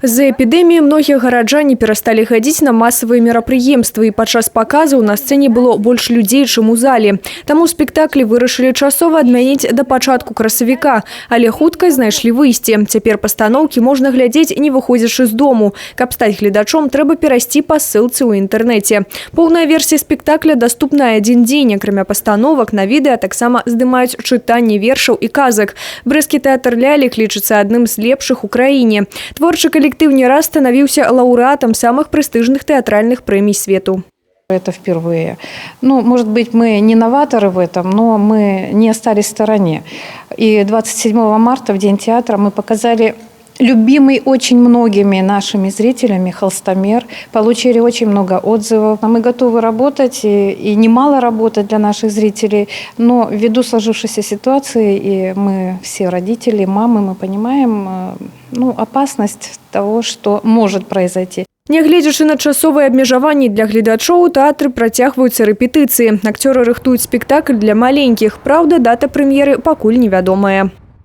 З-за эпідэміі многія гараджане перасталі хадзіць на масавыя мерапрыемствы, і падчас паказаў на сцэне было больш людзей, чым у зале. Таму спектаклі вырашылі часова адмяніць да пачатку красавіка, але хутка знайшлі выйсце. Цяпер пастаноўкі можна глядзець, не выходзячы з дому. Каб стаць гледачом, трэба перайсці па ссылцы ў інтэрнэце. Поўная версія спектакля даступная адзін дзень. Акрамя пастановак, на відэа таксама здымаюць чытанне вершаў і казак. Брэсцкі тэатр лялек лічыцца адным з лепшых у краіне. Творчы калектыў не раз становился лауреатом самых престижных театральных премий свету. Это впервые. Ну, может быть, мы не новаторы в этом, но мы не остались в стороне. И 27 марта, в День театра, мы показали любимый очень многими нашими зрителями «Холстомер». Получили очень много отзывов. Мы готовы работать и немало работать для наших зрителей. Но ввиду сложившейся ситуации, и мы все родители, мамы, мы понимаем опасность того, что может произойти. Нягледзячы на часовыя абмежаванні для гледачоў, у тэатры працягваюцца рэпетыцыі. Акцёры рыхтуюць спектакль для маленькіх. Праўда, дата прэм'еры пакуль невядомая.